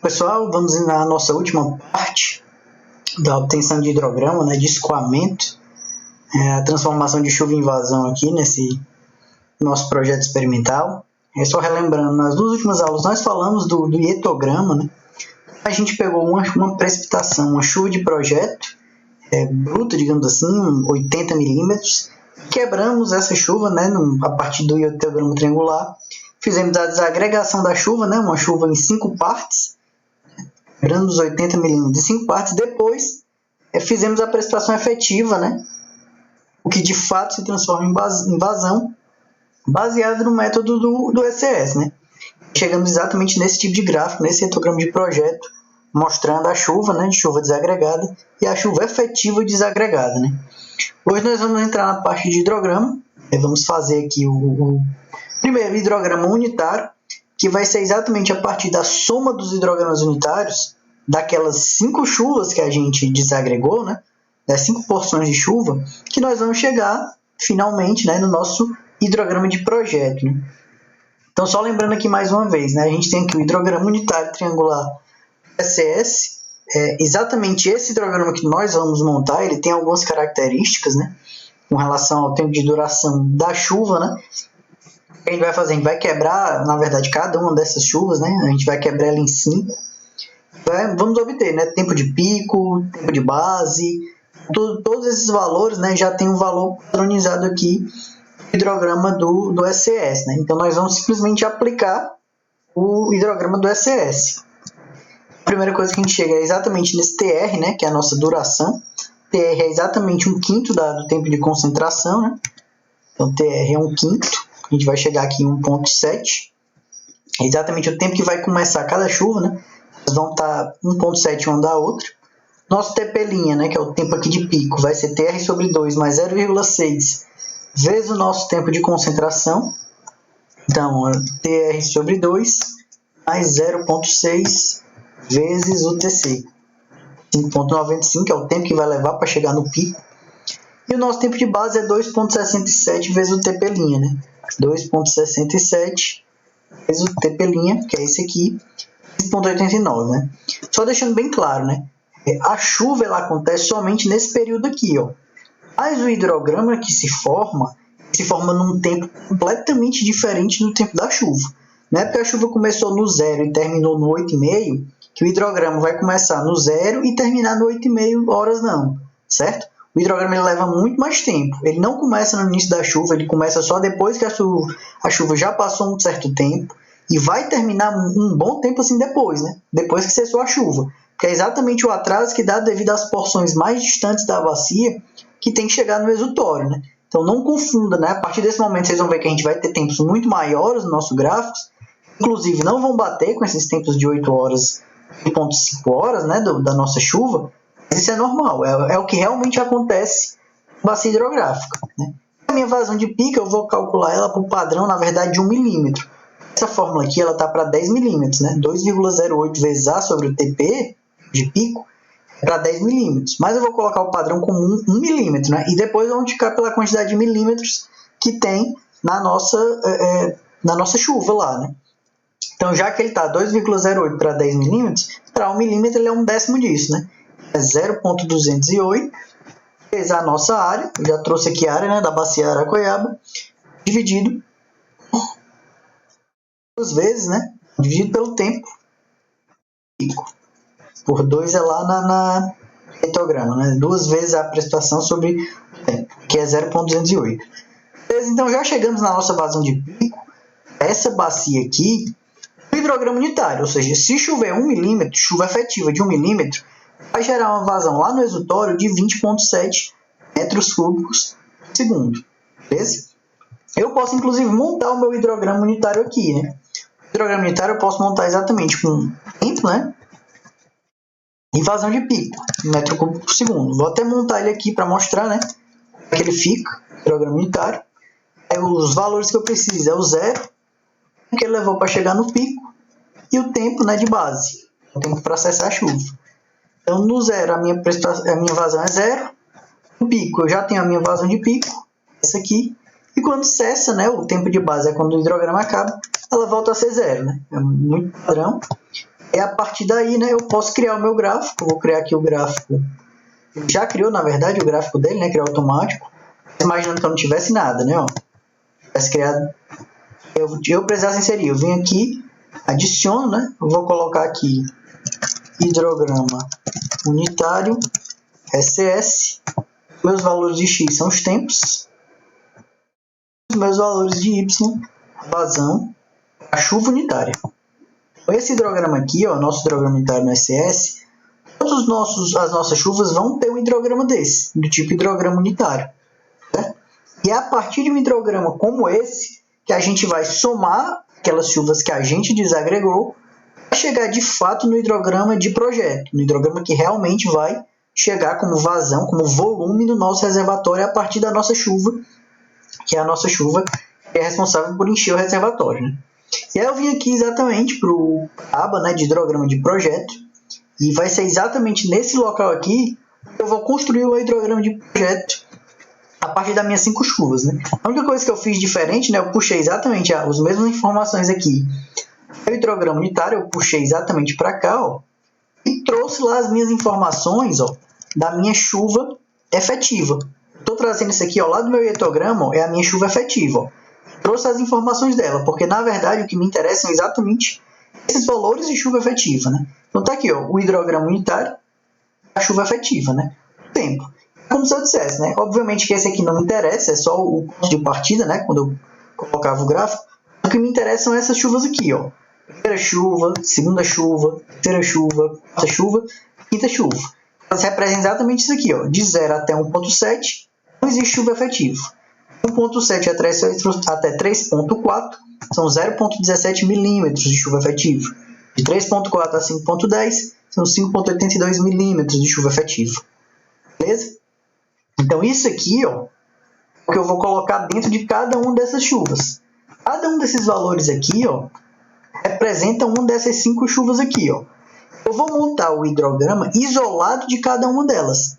Pessoal, vamos na nossa última parte da obtenção de hidrograma, né, de escoamento, a transformação de chuva em vazão aqui nesse nosso projeto experimental. Só relembrando, nas duas últimas aulas nós falamos do hietograma, né? A gente pegou uma precipitação, uma chuva de projeto, bruta, digamos assim, 80 milímetros, quebramos essa chuva, né, a partir do hietograma triangular, fizemos a desagregação da chuva, né, uma chuva em 5 partes, quebrando os 80 milímetros em 5 partes, depois fizemos a precipitação efetiva, né, o que de fato se transforma em vazão, baseado no método do ECS, né. Chegamos exatamente nesse tipo de gráfico, nesse hietograma de projeto, mostrando a chuva, né, de chuva desagregada e a chuva efetiva desagregada, né. Hoje nós vamos entrar na parte de hidrograma, vamos fazer aqui o primeiro hidrograma unitário, que vai ser exatamente a partir da soma dos hidrogramas unitários, daquelas 5 chuvas que a gente desagregou, né, das 5 porções de chuva, que nós vamos chegar finalmente, né, no nosso hidrograma de projeto, né. Então, só lembrando aqui mais uma vez, né, a gente tem aqui o hidrograma unitário triangular ECS, exatamente esse hidrograma que nós vamos montar, ele tem algumas características, né, com relação ao tempo de duração da chuva, né. O que a gente vai fazer? A gente vai quebrar, na verdade, cada uma dessas chuvas, né, a gente vai quebrar ela em 5, vamos obter, né, tempo de pico, tempo de base, todos esses valores, né, já tem um valor padronizado aqui, hidrograma do ECS, né? Então nós vamos simplesmente aplicar o hidrograma do ECS. A primeira coisa que a gente chega é exatamente nesse TR, né, que é a nossa duração. TR é exatamente 1/5 do tempo de concentração, né? Então TR é 1/5, a gente vai chegar aqui em 1,7. É exatamente o tempo que vai começar cada chuva, né? Elas vão estar 1,7 uma da outra. Nosso TP', né, que é o tempo aqui de pico, vai ser TR sobre 2 mais 0,6 vezes o nosso tempo de concentração. Então, TR sobre 2 mais 0,6 vezes o TC. 5,95 é o tempo que vai levar para chegar no pico. E o nosso tempo de base é 2,67 vezes o TP', né? 2,67 vezes o TP', que é esse aqui, 6,89, né? Só deixando bem claro, né? A chuva ela acontece somente nesse período aqui, ó. Mas o hidrograma que se forma num tempo completamente diferente do tempo da chuva. Não é porque a chuva começou no 0 e terminou no 8,5 que o hidrograma vai começar no 0 e terminar no 8,5 horas, não, certo? O hidrograma ele leva muito mais tempo. Ele não começa no início da chuva, ele começa só depois que a chuva já passou um certo tempo e vai terminar um bom tempo assim depois, né? Depois que cessou a chuva. Que é exatamente o atraso que dá devido às porções mais distantes da bacia que tem que chegar no exutório, né? Então não confunda, né? A partir desse momento vocês vão ver que a gente vai ter tempos muito maiores nos nossos gráficos, inclusive não vão bater com esses tempos de 8 horas, 8,5 horas, né, da nossa chuva, mas isso é normal, é o que realmente acontece na bacia hidrográfica, né? A minha vazão de pico eu vou calcular ela por padrão, na verdade, de 1 milímetro. Essa fórmula aqui ela está para 10 milímetros, né? 2,08 vezes A sobre o TP de pico para 10 milímetros, mas eu vou colocar o padrão como 1 milímetro, né? E depois eu vou multiplicar pela quantidade de milímetros que tem na nossa chuva lá, né? Então, já que ele está 2,08 para 10 milímetros, para 1 milímetro ele é 1/10 disso, né? É 0,208 vezes a nossa área, eu já trouxe aqui a área, né, da bacia Aracoiaba, dividido por 2 vezes, né? Dividido pelo tempo pico. Por 2 é lá na hietograma, né? 2 vezes a precipitação sobre o tempo, que é 0,208. Então já chegamos na nossa vazão de pico. Essa bacia aqui, o hidrograma unitário, ou seja, se chover 1 milímetro, chuva efetiva de 1 milímetro, vai gerar uma vazão lá no exutório de 20,7 metros cúbicos por segundo. Beleza? Eu posso, inclusive, montar o meu hidrograma unitário aqui, né? O hidrograma unitário eu posso montar exatamente com tempo, né? E vazão de pico, metro cúbico por segundo. Vou até montar ele aqui para mostrar, né, como é que ele fica, o hidrograma unitário. Os valores que eu preciso é o 0, que ele levou para chegar no pico, e o tempo, né, de base, o tempo para acessar a chuva. Então, no 0, a minha vazão é 0. No pico, eu já tenho a minha vazão de pico, essa aqui. E quando cessa, né, o tempo de base é quando o hidrograma acaba, ela volta a ser 0, né? É muito padrão. E a partir daí, né, eu posso criar o meu gráfico. Vou criar aqui o gráfico. Ele já criou, na verdade, o gráfico dele, né, criou automático. Imaginando que eu não tivesse nada, né, ó. Tivesse criado. Eu precisasse inserir. Eu vim aqui, adiciono, né, eu vou colocar aqui hidrograma unitário, SS. Meus valores de X são os tempos. Os meus valores de Y, vazão, a chuva unitária. Então, esse hidrograma aqui, ó, nosso hidrograma unitário no SS, as nossas chuvas vão ter um hidrograma desse, do tipo hidrograma unitário. Certo? E é a partir de um hidrograma como esse, que a gente vai somar aquelas chuvas que a gente desagregou, para chegar de fato no hidrograma de projeto, no hidrograma que realmente vai chegar como vazão, como volume no nosso reservatório a partir da nossa chuva, que é a nossa chuva que é responsável por encher o reservatório. Né? E aí eu vim aqui exatamente para a aba, né, de hidrograma de projeto, e vai ser exatamente nesse local aqui que eu vou construir o hidrograma de projeto a partir das minhas 5 chuvas. Né? A única coisa que eu fiz diferente, né, eu puxei exatamente as mesmas informações aqui. O hidrograma unitário eu puxei exatamente para cá, ó, e trouxe lá as minhas informações, ó, da minha chuva efetiva. Estou trazendo isso aqui ao lado do meu hidrograma, ó, é a minha chuva efetiva. Ó. Trouxe as informações dela, porque na verdade o que me interessa é exatamente esses valores de chuva efetiva. Né? Então está aqui, ó, o hidrograma unitário, a chuva efetiva, né? O tempo. Como se eu dissesse, né? Obviamente que esse aqui não me interessa, é só o ponto de partida, né? Quando eu colocava o gráfico. O que me interessa são essas chuvas aqui, ó. Primeira chuva, segunda chuva, terceira chuva, quarta chuva, quinta chuva. Elas representam exatamente isso aqui, ó. De 0 até 1.7, não existe chuva efetiva. 1.7 até 3.4 são 0.17 milímetros de chuva efetiva. De 3.4 a 5.10 são 5.82 milímetros de chuva efetiva. Beleza? Então isso aqui, ó, é o que eu vou colocar dentro de cada uma dessas chuvas. Cada um desses valores aqui, ó, representa uma dessas 5 chuvas aqui, ó. Eu vou montar o hidrograma isolado de cada uma delas.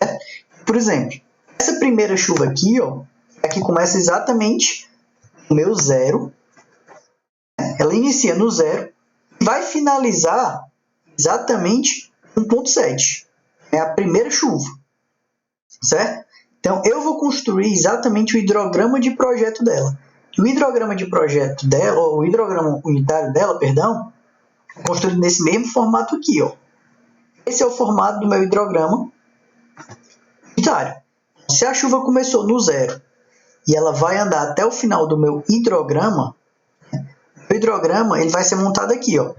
Né? Por exemplo, essa primeira chuva aqui, ó, aqui começa exatamente no meu 0. Ela inicia no 0 e vai finalizar exatamente 1.7. É a primeira chuva. Certo? Então, eu vou construir exatamente o hidrograma de projeto dela. O hidrograma de projeto dela, ou o hidrograma unitário dela, perdão, é construído nesse mesmo formato aqui, ó. Esse é o formato do meu hidrograma unitário. Se a chuva começou no 0 e ela vai andar até o final do meu hidrograma, o hidrograma ele vai ser montado aqui, ó.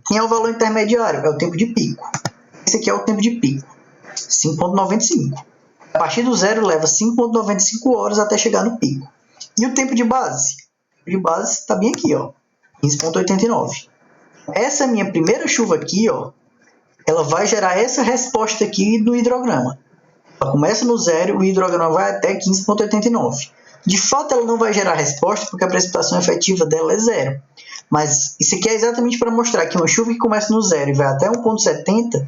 Quem é o valor intermediário? É o tempo de pico. Esse aqui é o tempo de pico, 5.95. A partir do 0 leva 5.95 horas até chegar no pico. E o tempo de base? O tempo de base está bem aqui, ó, 15.89. Essa minha primeira chuva aqui, ó, ela vai gerar essa resposta aqui do hidrograma. Ela começa no 0 e o hidrograma vai até 15.89. De fato, ela não vai gerar resposta porque a precipitação efetiva dela é 0. Mas isso aqui é exatamente para mostrar que uma chuva que começa no 0 e vai até 1.70,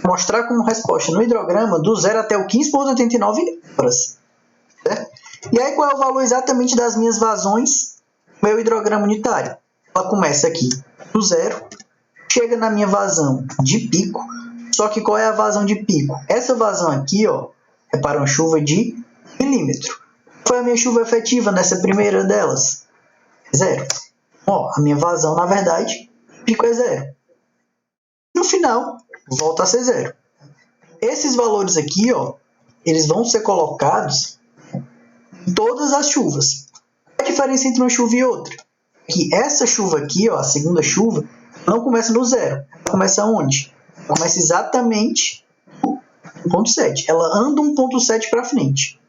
mostrar como resposta no hidrograma do 0 até o 15.89 horas. Certo? E aí qual é o valor exatamente das minhas vazões do meu hidrograma unitário? Ela começa aqui do 0, chega na minha vazão de pico, só que qual é a vazão de pico? Essa vazão aqui, ó, é para uma chuva de milímetro. Qual foi a minha chuva efetiva nessa primeira delas? 0. Ó, a minha vazão, na verdade, pico é 0. No final, volta a ser 0. Esses valores aqui, ó, eles vão ser colocados em todas as chuvas. Qual é a diferença entre uma chuva e outra? Que essa chuva aqui, ó, a segunda chuva, não começa no 0. Ela começa onde? Ela começa exatamente no 1.7. Ela anda 1.7 para frente.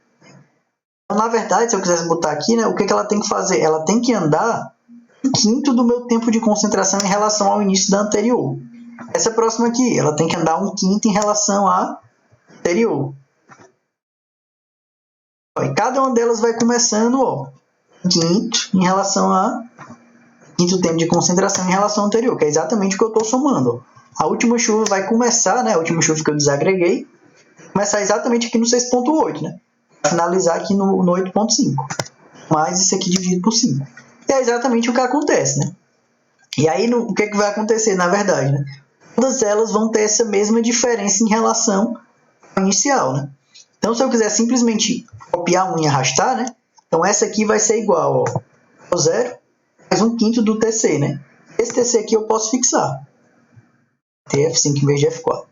Então, na verdade, se eu quisesse botar aqui, né, o que ela tem que fazer? Ela tem que andar 1/5 do meu tempo de concentração em relação ao início da anterior. Essa próxima aqui, ela tem que andar 1/5 em relação à anterior. E cada uma delas vai começando, ó, 1/5 em relação a 1/5 tempo de concentração em relação ao anterior, que é exatamente o que eu estou somando. Ó. A última chuva vai começar, né, a última chuva que eu desagreguei, começar exatamente aqui no 6.8, né? Vai finalizar aqui no 8.5. Mais isso aqui dividido por 5. E é exatamente o que acontece, né? E aí, o que vai acontecer, na verdade, né? Todas elas vão ter essa mesma diferença em relação ao inicial, né? Então, se eu quiser simplesmente copiar um e arrastar, né? Então, essa aqui vai ser igual ao 0 mais 1/5 do TC, né? Esse TC aqui eu posso fixar. F5 em vez de F4.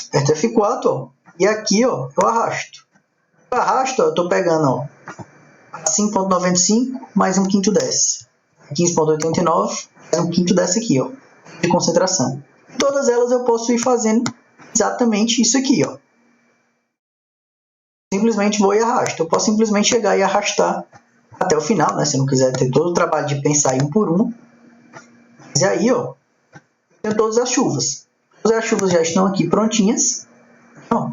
Aperto F4, ó. E aqui, ó, eu arrasto. Eu arrasto, ó, eu estou pegando, ó, 5,95 mais 1/5 dessa. 15,89 mais 1/5 dessa aqui, ó, de concentração. Todas elas eu posso ir fazendo exatamente isso aqui, ó. Simplesmente vou e arrasto. Eu posso simplesmente chegar e arrastar até o final, né? Se eu não quiser ter todo o trabalho de pensar em um por um. Mas aí, ó, tenho todas as chuvas. Todas as chuvas já estão aqui prontinhas. Ó,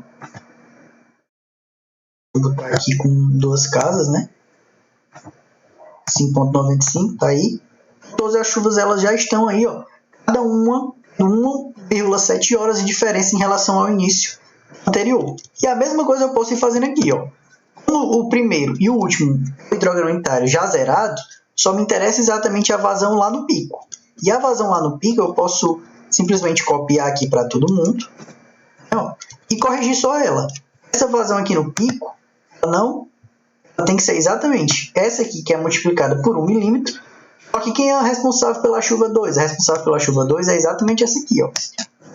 vou botar aqui com 2 casas, né? 5,95, tá aí. Todas as chuvas elas já estão aí, ó. Cada uma 1,7 horas de diferença em relação ao início anterior. E a mesma coisa eu posso ir fazendo aqui, ó. Como o primeiro e o último hidrograma unitário já zerado, só me interessa exatamente a vazão lá no pico. E a vazão lá no pico eu posso simplesmente copiar aqui para todo mundo, ó, e corrigir só ela. Essa vazão aqui no pico, ela tem que ser exatamente essa aqui, que é multiplicada por 1 milímetro. Só que quem é a responsável pela chuva 2? A responsável pela chuva 2 é exatamente essa aqui, ó.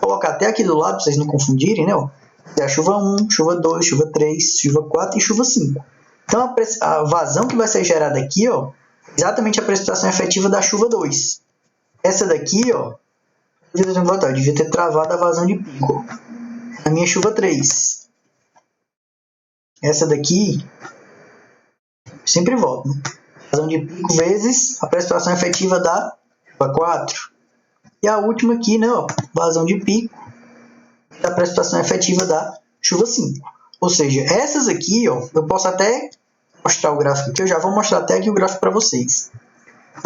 Vou colocar até aqui do lado para vocês não confundirem, né? Ó. É a chuva 1, chuva 2, chuva 3, chuva 4 e chuva 5. Então a vazão que vai ser gerada aqui, ó, é exatamente a precipitação efetiva da chuva 2. Essa daqui, ó, eu devia ter travado a vazão de pico. A minha chuva 3. Essa daqui, sempre volto, né? Vazão de pico vezes a precipitação efetiva da chuva 4. E a última aqui, né, ó, vazão de pico da precipitação efetiva da chuva 5. Ou seja, essas aqui, ó, eu posso até mostrar o gráfico aqui. Eu já vou mostrar até aqui o gráfico para vocês.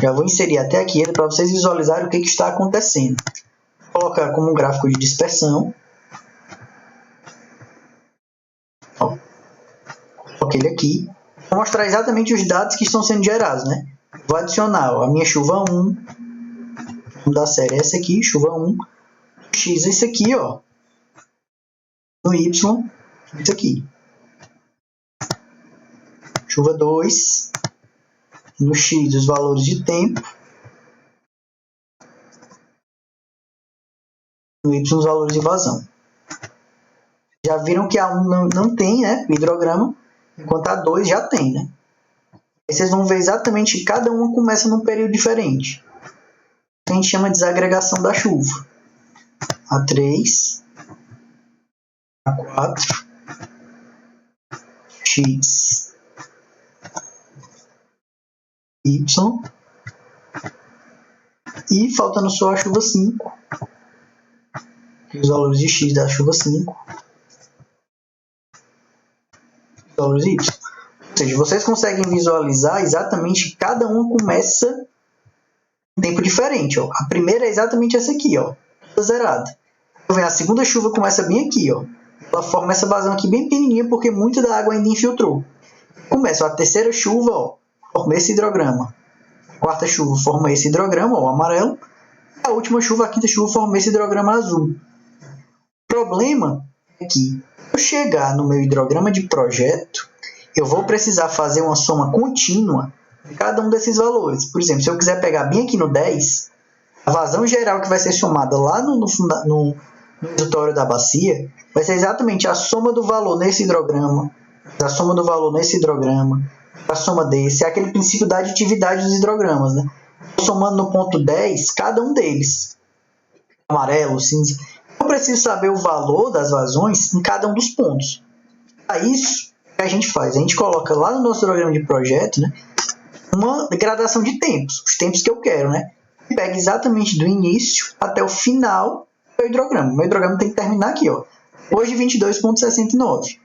Já vou inserir até aqui ele para vocês visualizarem o que está acontecendo. Vou colocar como um gráfico de dispersão. Ó, coloquei ele aqui. Vou mostrar exatamente os dados que estão sendo gerados, né? Vou adicionar, ó, a minha chuva 1. Vamos da série essa aqui, chuva 1. X esse aqui, ó. No Y, isso aqui. Chuva 2. No X, os valores de tempo. No Y, os valores de vazão. Já viram que a 1 não tem, né, o hidrograma, enquanto a 2 já tem, né? Aí vocês vão ver exatamente que cada uma começa num período diferente. A gente chama de desagregação da chuva. A3, A4, X, Y, e faltando só a chuva 5, os valores de X da chuva 5, os valores de Y. Ou seja, vocês conseguem visualizar exatamente que cada uma começa em um tempo diferente. Ó. A primeira é exatamente essa aqui, ó, toda zerada. A segunda chuva começa bem aqui, ó. Ela forma essa vazão aqui bem pequenininha porque muita da água ainda infiltrou. Começa a terceira chuva, ó, forma esse hidrograma. A quarta chuva forma esse hidrograma, ó, o amarelo. A última chuva, a quinta chuva, forma esse hidrograma azul. O problema é que, para eu chegar no meu hidrograma de projeto, eu vou precisar fazer uma soma contínua de cada um desses valores. Por exemplo, se eu quiser pegar bem aqui no 10, a vazão geral que vai ser somada lá no resultório da bacia vai ser exatamente a soma do valor nesse hidrograma, a soma do valor nesse hidrograma, a soma desse, é aquele princípio da aditividade dos hidrogramas, né? Somando no ponto 10, cada um deles, amarelo, cinza. Eu preciso saber o valor das vazões em cada um dos pontos. Para isso, o que a gente faz? A gente coloca lá no nosso hidrograma de projeto, né, uma gradação de tempos, os tempos que eu quero, né? E pega exatamente do início até o final do hidrograma. O meu hidrograma tem que terminar aqui, ó, hoje 22,69.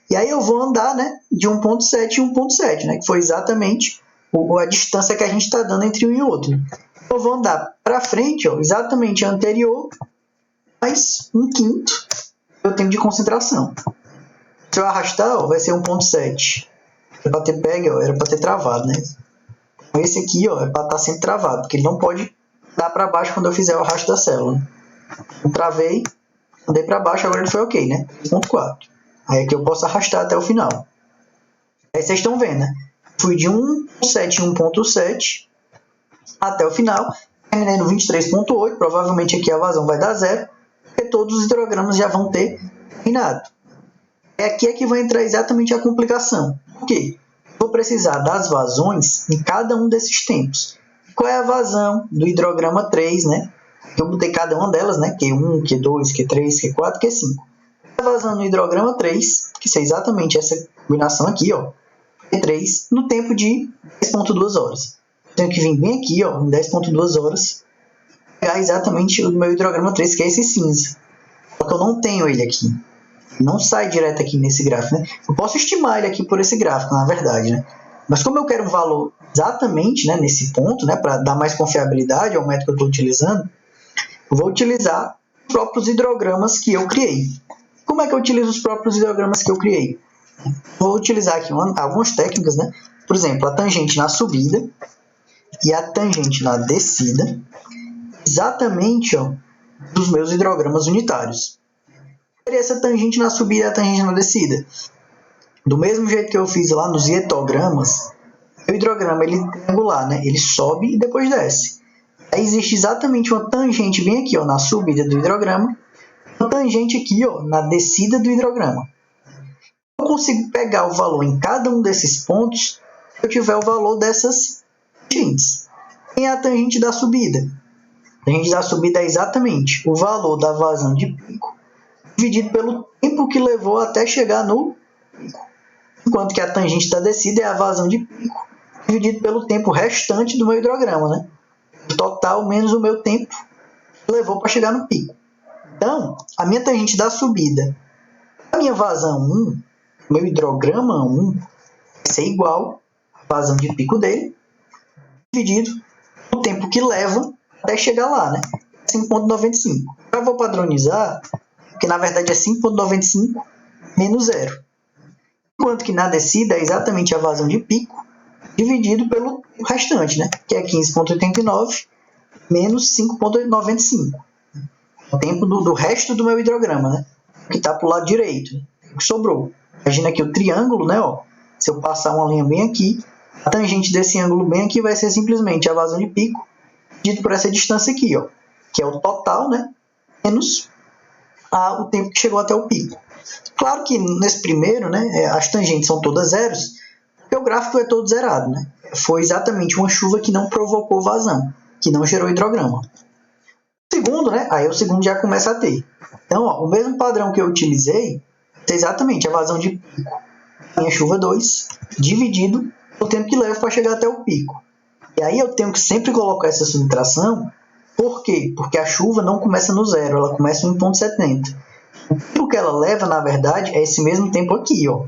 E aí eu vou andar, né, de 1,7 e 1,7, né, que foi exatamente a distância que a gente está dando entre um e outro. Eu vou andar para frente, ó, exatamente a anterior, mais 1/5 do tempo de concentração. Se eu arrastar, ó, vai ser 1,7. Era para ter pego, ó, era para ter travado, né? Então, esse aqui, ó, é para estar sempre travado, porque ele não pode Dá para baixo quando eu fizer o arrasto da célula. Eu travei, andei para baixo, agora ele foi ok, né? 3.4. Aí aqui eu posso arrastar até o final. Aí vocês estão vendo, né? Fui de 1.7 em 1.7 até o final. Terminei no 23.8. Provavelmente aqui a vazão vai dar 0, porque todos os hidrogramas já vão ter terminado. Aqui é que vai entrar exatamente a complicação. Por quê? Vou precisar das vazões em cada um desses tempos. Qual é a vazão do hidrograma 3, né? Eu botei cada uma delas, né? Q1, Q2, Q3, Q4, Q5. A vazão no hidrograma 3, que é exatamente essa combinação aqui, ó, Q3, no tempo de 10.2 horas. Tenho que vir bem aqui, ó, em 10.2 horas, pegar exatamente o meu hidrograma 3, que é esse cinza. Só que eu não tenho ele aqui. Não sai direto aqui nesse gráfico, né? Eu posso estimar ele aqui por esse gráfico, na verdade, né? Mas como eu quero um valor exatamente, né, nesse ponto, né, para dar mais confiabilidade ao método que eu estou utilizando, eu vou utilizar os próprios hidrogramas que eu criei. Como é que eu utilizo os próprios hidrogramas que eu criei? Vou utilizar aqui algumas técnicas, né? Por exemplo, a tangente na subida e a tangente na descida, exatamente, ó, dos meus hidrogramas unitários. Essa tangente na subida e a tangente na descida. Do mesmo jeito que eu fiz lá nos hietogramas, o hidrograma ele é triangular, né? Ele sobe e depois desce. Aí existe exatamente uma tangente bem aqui, ó, na subida do hidrograma, uma tangente aqui, ó, na descida do hidrograma. Eu consigo pegar o valor em cada um desses pontos se eu tiver o valor dessas tangentes. Quem é a tangente da subida? A tangente da subida é exatamente o valor da vazão de pico dividido pelo tempo que levou até chegar no pico. Enquanto que a tangente da descida é a vazão de pico dividido pelo tempo restante do meu hidrograma, né? O total menos o meu tempo que levou para chegar no pico. Então, a minha tangente da subida, a minha vazão 1, meu hidrograma 1, vai ser igual à vazão de pico dele, dividido o tempo que leva até chegar lá, né? 5.95. Eu vou padronizar, que na verdade é 5.95 menos 0. Enquanto que na descida é exatamente a vazão de pico dividido pelo restante, né? Que é 15.89 menos 5.95. O tempo do resto do meu hidrograma, né? Que está para o lado direito, o que sobrou. Imagina aqui o triângulo, né? Ó, se eu passar uma linha bem aqui, a tangente desse ângulo bem aqui vai ser simplesmente a vazão de pico dividido por essa distância aqui, ó, que é o total, né? Menos o tempo que chegou até o pico. Claro que nesse primeiro, né, as tangentes são todas zeros, porque o gráfico é todo zerado, né? Foi exatamente uma chuva que não provocou vazão, que não gerou hidrograma. O segundo, né, aí o segundo já começa a ter. Então, ó, o mesmo padrão que eu utilizei é exatamente a vazão de pico, minha chuva 2, dividido pelo tempo que leva para chegar até o pico. E aí eu tenho que sempre colocar essa subtração. Por quê? Porque a chuva não começa no zero, ela começa em 1.70. O tempo que ela leva, na verdade, é esse mesmo tempo aqui, ó.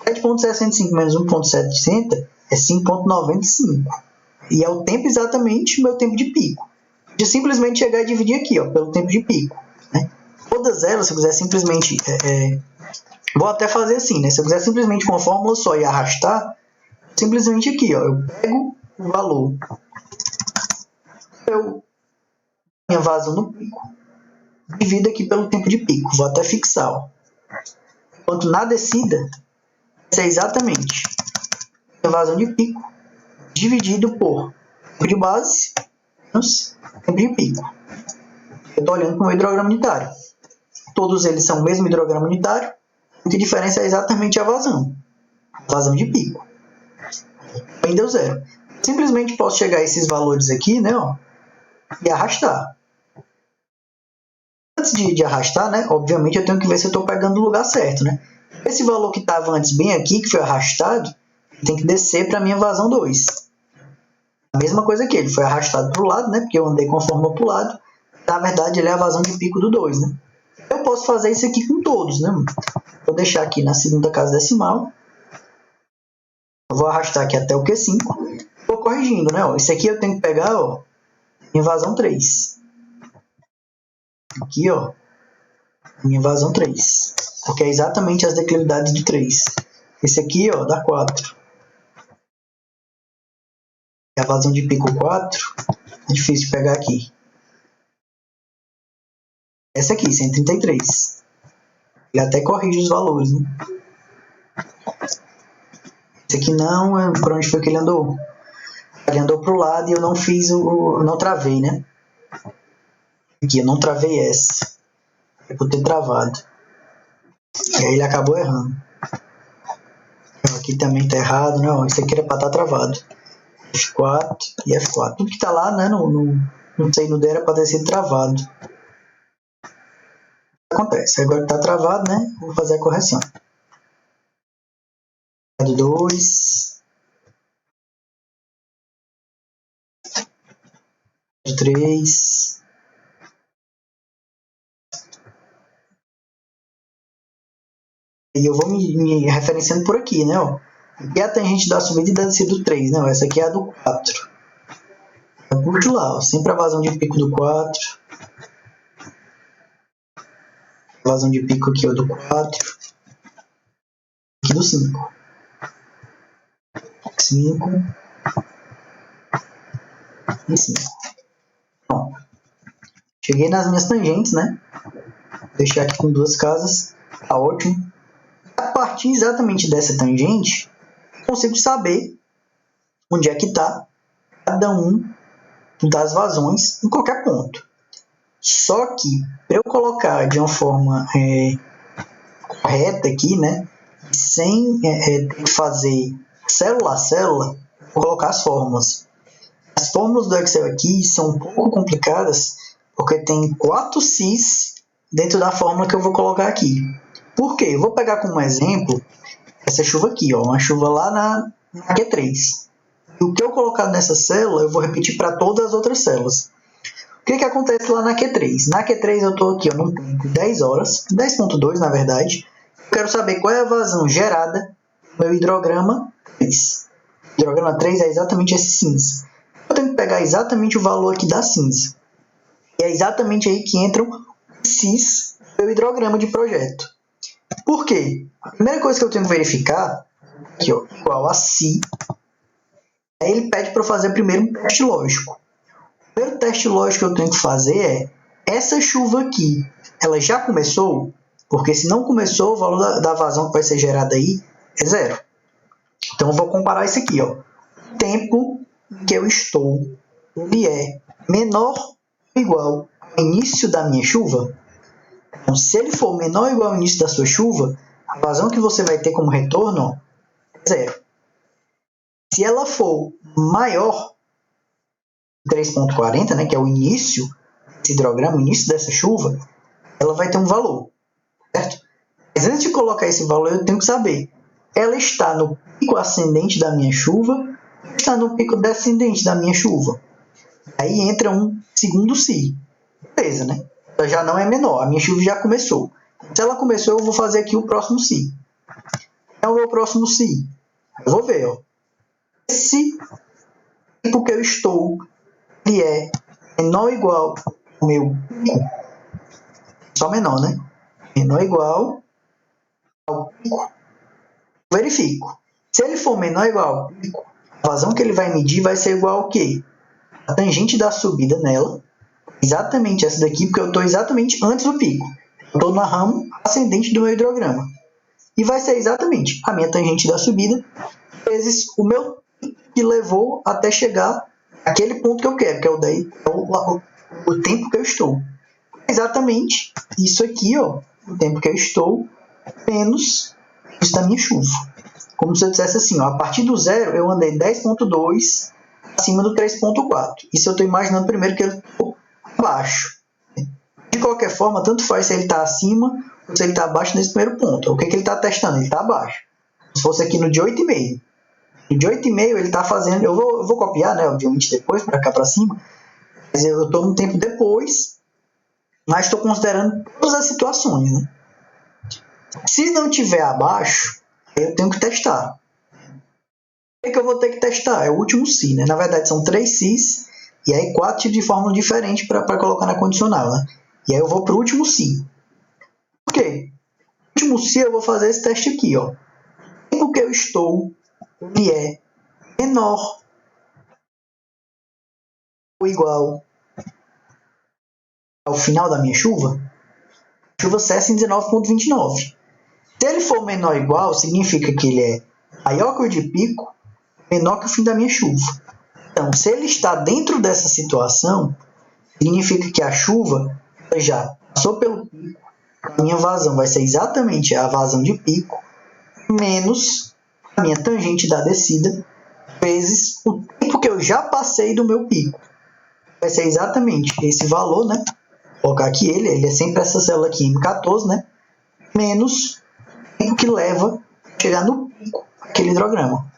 7.65 menos 1.760 é 5.95. E é o tempo exatamente meu tempo de pico. De simplesmente chegar e dividir aqui, ó, pelo tempo de pico, né? Todas elas, se eu quiser simplesmente... vou até fazer assim, né? Se eu quiser simplesmente com uma fórmula só e arrastar, simplesmente aqui, ó, eu pego o valor, minha vazão no pico, divido aqui pelo tempo de pico, vou até fixar, ó. Enquanto na descida, isso é exatamente a vazão de pico dividido por tempo de base menos tempo de pico. Eu estou olhando para o meu hidrograma unitário. Todos eles são o mesmo hidrograma unitário, a única diferença é exatamente a vazão de pico. Bem, deu zero. Simplesmente posso chegar a esses valores aqui, né, ó, e arrastar. Antes de arrastar, né, obviamente eu tenho que ver se eu estou pegando o lugar certo, né? Esse valor que estava antes bem aqui, que foi arrastado, tem que descer para a minha vazão 2. A mesma coisa aqui, ele foi arrastado para o lado, né, porque eu andei com a fórmula para o lado. Na verdade, ele é a vazão de pico do 2, né? Eu posso fazer isso aqui com todos, né? Vou deixar aqui na segunda casa decimal. Eu vou arrastar aqui até o Q5. Vou corrigindo, né? Ó, esse aqui eu tenho que pegar, ó, minha vazão 3. Aqui, ó, minha vazão 3. Porque é exatamente as declividades de 3. Esse aqui, ó, dá 4. E a vazão de pico 4 é difícil pegar aqui. essa aqui, 133. Ele até corrige os valores, né? Esse aqui não, por onde foi que ele andou? Ele andou pro lado e eu não fiz não travei, né? Aqui, eu não travei essa. É por ter travado. E aí ele acabou errando. Aqui também tá errado, não. Isso aqui era para estar travado. F4 e F4. Tudo que tá lá, né? Não sei, no D era para ter sido travado. Acontece. Agora que tá travado, né? Vou fazer a correção. 2. 3. E eu vou me referenciando por aqui, né? Ó. Aqui é a tangente da subida e da descida do 3, né? Ó. Essa aqui é a do 4. Eu puxo lá, ó. Sempre a vazão de pico do 4. Vazão de pico aqui, ó, do 4. Aqui do 5. 5. E 5. Pronto. Cheguei nas minhas tangentes, né? Vou deixar aqui com 2 casas. Tá ótimo. A partir exatamente dessa tangente, eu consigo saber onde é que está cada um das vazões em qualquer ponto. Só que, para eu colocar de uma forma correta aqui, né, sem ter que fazer célula a célula, vou colocar as fórmulas. As fórmulas do Excel aqui são um pouco complicadas, porque tem 4 Cs dentro da fórmula que eu vou colocar aqui. Por quê? Eu vou pegar como exemplo essa chuva aqui, ó, uma chuva lá na Q3. E o que eu colocar nessa célula, eu vou repetir para todas as outras células. O que acontece lá na Q3? Na Q3 eu estou aqui, ó, num ponto de 10 horas, 10.2 na verdade. Eu quero saber qual é a vazão gerada no meu hidrograma 3. O hidrograma 3 é exatamente esse cinza. Eu tenho que pegar exatamente o valor aqui da cinza. E é exatamente aí que entram os Cs do meu hidrograma de projeto. Por quê? A primeira coisa que eu tenho que verificar, aqui, ó, igual a Si, aí ele pede para eu fazer primeiro um teste lógico. O primeiro teste lógico que eu tenho que fazer é, essa chuva aqui, ela já começou? Porque se não começou, o valor da vazão que vai ser gerada aí é 0. Então eu vou comparar isso aqui, ó. O tempo que eu estou, ele é menor ou igual ao início da minha chuva? Então, se ele for menor ou igual ao início da sua chuva, a vazão que você vai ter como retorno é 0. Se ela for maior, 3.40, né, que é o início desse hidrograma, o início dessa chuva, ela vai ter um valor, certo? Mas antes de colocar esse valor, eu tenho que saber, ela está no pico ascendente da minha chuva ou está no pico descendente da minha chuva? Aí entra um segundo Si. Beleza, né? Ela já não é menor, a minha chuva já começou. Se ela começou, eu vou fazer aqui o próximo Si. Qual é o meu próximo Si? Eu vou ver, ó. Esse tempo que eu estou, ele é menor ou igual ao meu pico? Só menor, né? Menor ou igual ao pico. Verifico. Se ele for menor ou igual ao pico, a vazão que ele vai medir vai ser igual ao quê? A tangente da subida nela, exatamente essa daqui, porque eu estou exatamente antes do pico. Eu estou na ramo ascendente do meu hidrograma. E vai ser exatamente a minha tangente da subida vezes o meu que levou até chegar àquele ponto que eu quero, que é o tempo que eu estou. Exatamente isso aqui, ó, o tempo que eu estou, menos isso da minha chuva. Como se eu dissesse assim, ó, a partir do 0 eu andei 10.2 acima do 3.4. Isso eu estou imaginando primeiro que ele estou abaixo. De qualquer forma, tanto faz se ele está acima ou se ele está abaixo nesse primeiro ponto. O que ele está testando? Ele está abaixo. Se fosse aqui no de 8,5. No de 8,5 ele está fazendo... Eu vou copiar, né, obviamente, depois, para cá para cima. Mas eu estou um tempo depois, mas estou considerando todas as situações, né? Se não tiver abaixo, eu tenho que testar. O que eu vou ter que testar? É o último Si, né? Na verdade, são 3 Cis, e aí 4 tipos de fórmula diferentes para colocar na condicional, né? E aí eu vou para o último Si. Por quê? No último Si eu vou fazer esse teste aqui, ó. O tempo que eu estou, ele é menor ou igual ao final da minha chuva? a chuva cessa em 19,29. Se ele for menor ou igual, significa que ele é maior que o de pico, menor que o fim da minha chuva. Então, se ele está dentro dessa situação, significa que a chuva já passou pelo pico, a minha vazão vai ser exatamente a vazão de pico, menos a minha tangente da descida, vezes o tempo que eu já passei do meu pico. Vai ser exatamente esse valor, né? Vou colocar aqui ele é sempre essa célula aqui, M14, né? Menos o tempo que leva a chegar no pico aquele hidrograma.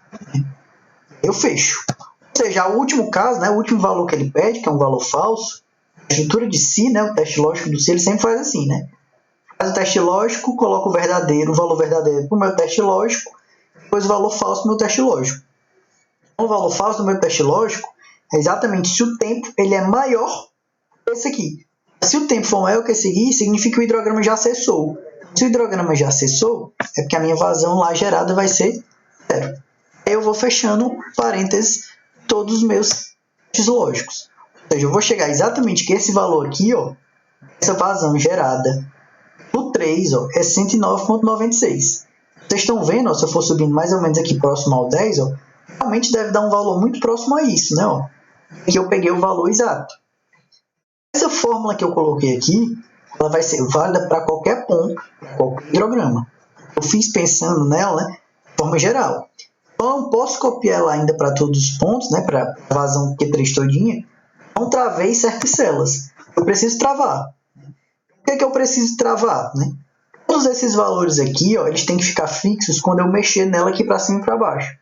Eu fecho. Ou seja, o último caso, né, o último valor que ele pede, que é um valor falso, a estrutura de si, né, o teste lógico do si, ele sempre faz assim, né? Faz o teste lógico, coloca o valor verdadeiro para o meu teste lógico, depois o valor falso para o meu teste lógico. Então, o valor falso do meu teste lógico é exatamente se o tempo ele é maior que esse aqui. Se o tempo for maior que esse aqui, significa que o hidrograma já cessou. Se o hidrograma já cessou, é porque a minha vazão lá gerada vai ser zero. Aí eu vou fechando parênteses todos os meus testes lógicos. Ou seja, eu vou chegar exatamente que esse valor aqui, ó, essa vazão gerada no 3, ó, é 109,96. Vocês estão vendo, ó, se eu for subindo mais ou menos aqui próximo ao 10, ó, realmente deve dar um valor muito próximo a isso, né? Ó. Aqui eu peguei o valor exato. Essa fórmula que eu coloquei aqui, ela vai ser válida para qualquer ponto, para qualquer hidrograma. Eu fiz pensando nela, né, de forma geral. Então, eu posso copiar ela ainda para todos os pontos, né, para a vazão Q3 todinha. Não travei certas células. Eu preciso travar. O que é que eu preciso travar, né? Todos esses valores aqui, ó, eles têm que ficar fixos quando eu mexer nela aqui para cima e para baixo.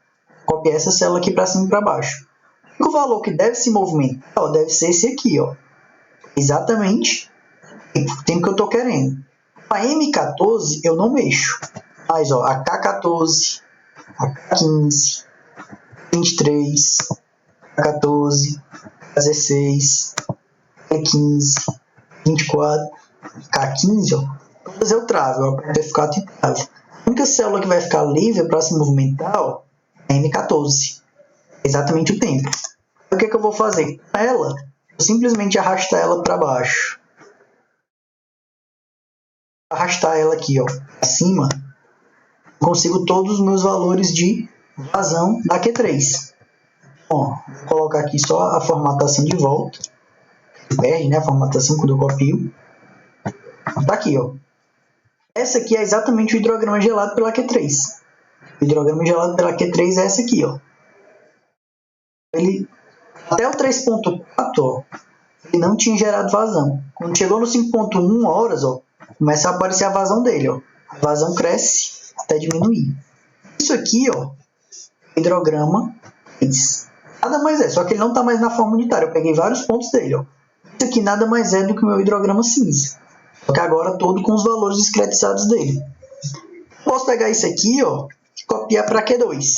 Copiar essa célula aqui para cima e para baixo. O valor que deve se movimentar, ó, deve ser esse aqui, ó. Exatamente o tempo que eu estou querendo. A M14 eu não mexo. Mas ó, a K14, a K15, 23, K14, K16, K15, 24, K15, ó, todas eu travo, eu aperto F4 e travo. A única célula que vai ficar livre para se movimentar, ó, é a M14. Exatamente o tempo. O que é que eu vou fazer com ela? Eu simplesmente arrastar ela para baixo. Arrastar ela aqui, ó, para cima, consigo todos os meus valores de vazão da Q3. Ó, vou colocar aqui só a formatação de volta. Perde, né, a formatação quando eu copio. Tá aqui, ó. Essa aqui é exatamente o hidrograma gelado pela Q3. O hidrograma gelado pela Q3 é essa aqui, ó. Ele, até o 3.4, ó, ele não tinha gerado vazão. Quando chegou no 5.1 horas, ó, começa a aparecer a vazão dele, ó. A vazão cresce até diminuir. Isso aqui, ó, hidrograma 3. Nada mais é, só que ele não está mais na forma unitária. Eu peguei vários pontos dele, ó. Isso aqui nada mais é do que o meu hidrograma cinza. Só que agora todo com os valores discretizados dele. Posso pegar isso aqui, ó, e copiar para Q2.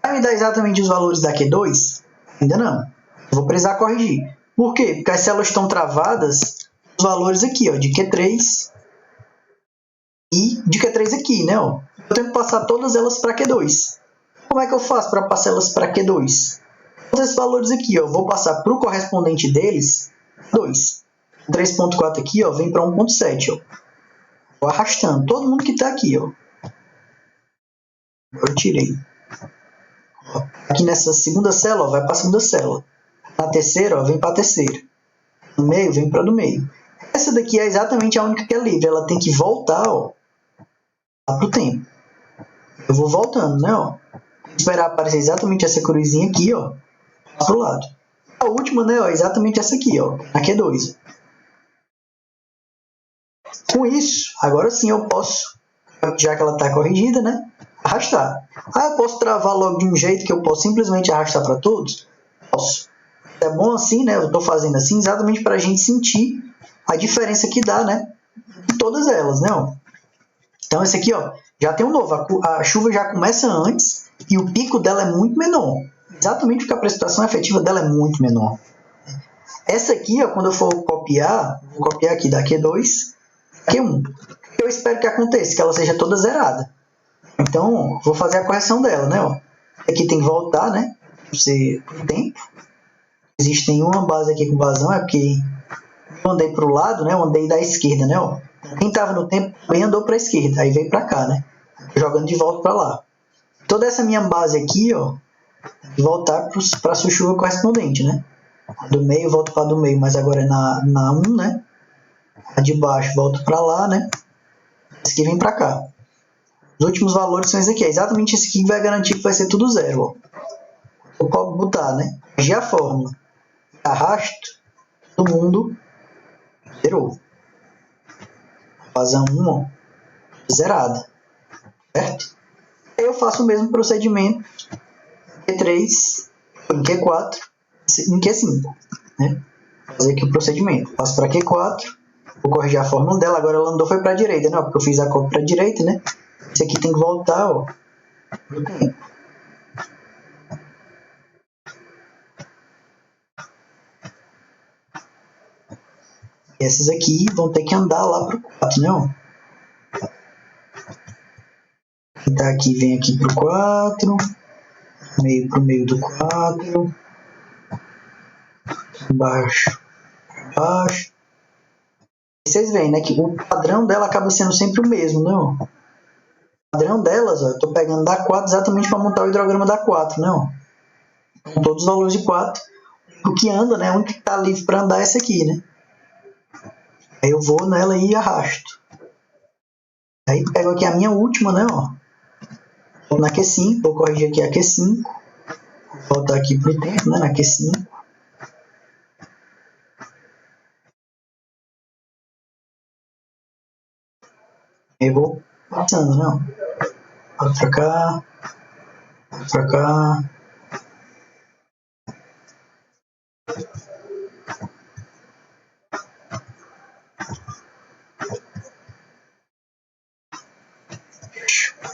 Vai me dar exatamente os valores da Q2? Ainda não. Eu vou precisar corrigir. Por quê? Porque as células estão travadas os valores aqui, ó, de Q3 e de Q3 aqui, né? Ó. Eu tenho que passar todas elas para Q2. Como é que eu faço para passar elas para Q2? Todos esses valores aqui, ó, eu vou passar para o correspondente deles, 2. 3.4 aqui, ó, vem para 1.7, ó. Vou arrastando todo mundo que está aqui, ó. Eu tirei. Ó, aqui nessa segunda célula, ó, vai para a segunda célula. Na terceira, ó, vem para a terceira. No meio, vem para do meio. Essa daqui é exatamente a única que é livre. Ela tem que voltar, ó, lá pro tempo. Eu vou voltando, né, ó. Vou esperar aparecer exatamente essa cruzinha aqui, ó, pro lado. A última, né, ó, é exatamente essa aqui, ó, a Q2. Com isso, agora sim eu posso, já que ela está corrigida, né, arrastar. Eu posso travar logo de um jeito que eu posso simplesmente arrastar para todos? Posso. É bom assim, né, eu estou fazendo assim exatamente para a gente sentir a diferença que dá, né, em todas elas, né, ó. Então esse aqui, ó, já tem um novo, a chuva já começa antes e o pico dela é muito menor. Exatamente porque a precipitação efetiva dela é muito menor. Essa aqui, ó, quando eu for copiar, vou copiar aqui da Q2, Q1. Eu espero que aconteça, que ela seja toda zerada. Então, vou fazer a correção dela, né? Ó. Aqui tem que voltar, né? Por tempo. Existe nenhuma base aqui com vazão, é porque eu andei para o lado, né? Eu andei da esquerda, né? Ó. Quem estava no tempo também andou para a esquerda, aí veio para cá, né? Jogando de volta para lá. Toda essa minha base aqui, ó, voltar para a sua chuva correspondente, né? Do meio, volto para do meio, mas agora é na 1, né? A de baixo, volto para lá, né? Esse aqui vem para cá. Os últimos valores são esse aqui. É exatamente esse aqui que vai garantir que vai ser tudo zero, ó. Eu vou botar, né? Corrigir a fórmula. Arrasto, todo mundo zerou. Vazão 1, ó, zerada. Certo? Aí eu faço o mesmo procedimento em Q3, em Q4, em Q5. Né? Fazer aqui o procedimento. Passo para Q4, vou corrigir a fórmula dela. Agora ela andou foi para a direita, né? Porque eu fiz a cópia para a direita, né? Esse aqui tem que voltar, ó, pro tempo. E essas aqui vão ter que andar lá pro 4, né? Ó. Quem tá aqui vem aqui pro 4, meio pro meio do 4, baixo, baixo. E vocês veem, né, que o padrão dela acaba sendo sempre o mesmo, né? Ó. O padrão delas, ó, eu tô pegando da 4 exatamente para montar o hidrograma da 4, né? Ó. Com todos os valores de 4. O que anda, né? O único que tá livre para andar é esse aqui, né? Aí eu vou nela e arrasto. Aí pego aqui a minha última, né? Ó. Vou na Q5, vou corrigir aqui a Q5. Vou voltar aqui pro tempo, né? Na Q5. Aí eu vou passando, né? Ó. Volto pra cá. Volto pra cá.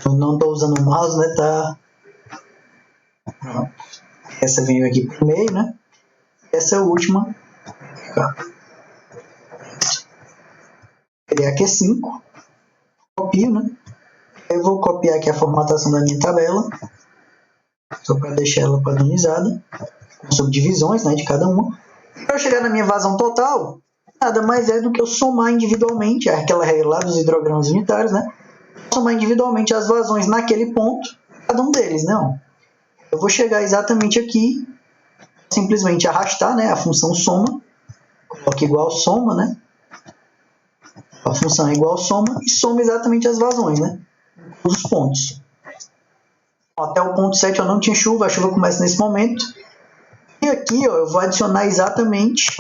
Eu não estou usando o mouse, né? Tá. Pronto. Essa veio aqui pro meio, né? Essa última. Cá. Criar Q5. Copio, né? Eu vou copiar aqui a formatação da minha tabela. Só para deixar ela padronizada. Com subdivisões, né? De cada uma. Para eu chegar na minha vazão total, nada mais é do que eu somar individualmente, aquela regra lá dos hidrogramas unitários, né? Somar individualmente as vazões naquele ponto, cada um deles, né? Eu vou chegar exatamente aqui, simplesmente arrastar, né? A função soma, coloco igual soma, né? A função é igual soma e soma exatamente as vazões, né? Os pontos. Até o ponto 7 eu não tinha chuva, a chuva começa nesse momento. E aqui, ó, eu vou adicionar exatamente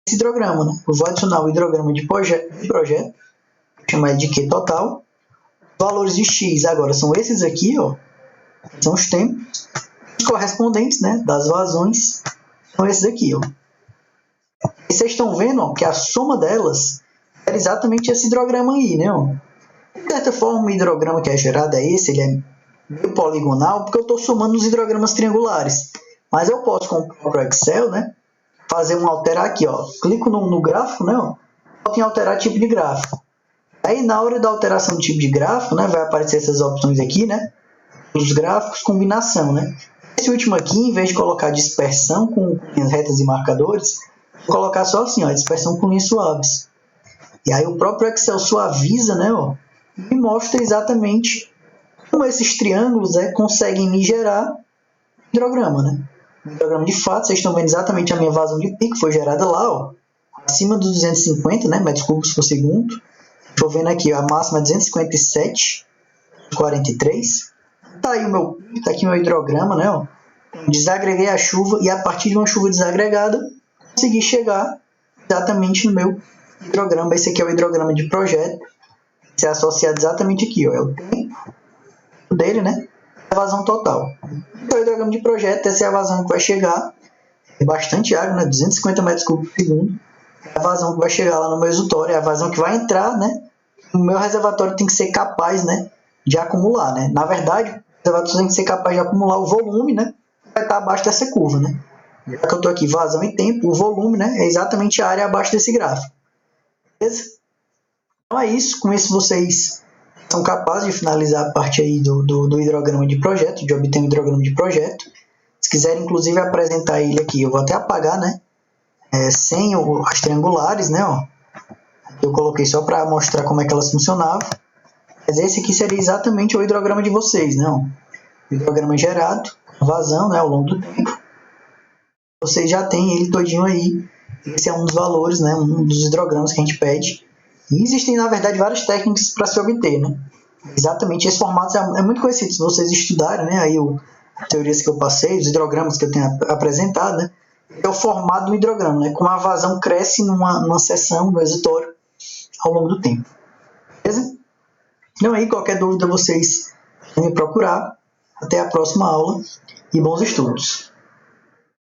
esse hidrograma, né? Eu vou adicionar o hidrograma de projeto, vou chamar de Q total. Os valores de X agora são esses aqui, ó, são os tempos. Os correspondentes, né, das vazões são esses aqui, ó. E vocês estão vendo, ó, que a soma delas é exatamente esse hidrograma aí, né? Ó. De certa forma, o hidrograma que é gerado é esse, ele é meio poligonal, porque eu estou somando os hidrogramas triangulares. Mas eu posso, com o próprio Excel, né, fazer um alterar aqui, ó. Clico no gráfico, né, ó, boto em alterar tipo de gráfico. Aí, na hora da alteração do tipo de gráfico, né, vai aparecer essas opções aqui, né, os gráficos, combinação, né. Esse último aqui, em vez de colocar dispersão com linhas retas e marcadores, vou colocar só assim, ó, dispersão com linhas suaves. E aí o próprio Excel suaviza, né, ó, e mostra exatamente como esses triângulos conseguem me gerar hidrograma, né. O hidrograma de fato, vocês estão vendo exatamente a minha vazão de pico, foi gerada lá, ó, acima dos 250, né, metros cúbicos por segundo. Estou vendo aqui, a máxima é 257,43. Tá aí o meu pico, tá aqui o meu hidrograma, né, ó. Desagreguei a chuva e a partir de uma chuva desagregada, consegui chegar exatamente no meu hidrograma. Esse aqui é o hidrograma de projeto. Esse é associado exatamente aqui, ó, é o tempo dele, né, a vazão total. Então, o hidrograma de projeto, essa é a vazão que vai chegar, é bastante água, né, 250 metros cúbicos por segundo. É a vazão que vai chegar lá no meu exutório, é a vazão que vai entrar, né, o meu reservatório tem que ser capaz, né, de acumular, né. Na verdade, o reservatório tem que ser capaz de acumular o volume, né, que vai estar abaixo dessa curva, né. Já que eu estou aqui, vazão e tempo, o volume, né, é exatamente a área abaixo desse gráfico. Beleza? Então é isso, com isso vocês são capazes de finalizar a parte aí do hidrograma de projeto, de obter um hidrograma de projeto. Se quiserem, inclusive, apresentar ele aqui, eu vou até apagar, né, sem as triangulares, né, ó. Eu coloquei só para mostrar como é que elas funcionavam. Mas esse aqui seria exatamente o hidrograma de vocês, não? O hidrograma gerado, vazão, né, ao longo do tempo. Vocês já têm ele todinho aí. Esse é um dos valores, né, um dos hidrogramas que a gente pede. E existem, na verdade, várias técnicas para se obter, né? Exatamente, esse formato é muito conhecido. Se vocês estudarem, né, aí as teorias que eu passei, os hidrogramas que eu tenho apresentado, né, é o formato do hidrograma, né, como a vazão cresce numa seção, no exutório, ao longo do tempo. Beleza? Então aí, qualquer dúvida vocês podem me procurar. Até a próxima aula e bons estudos.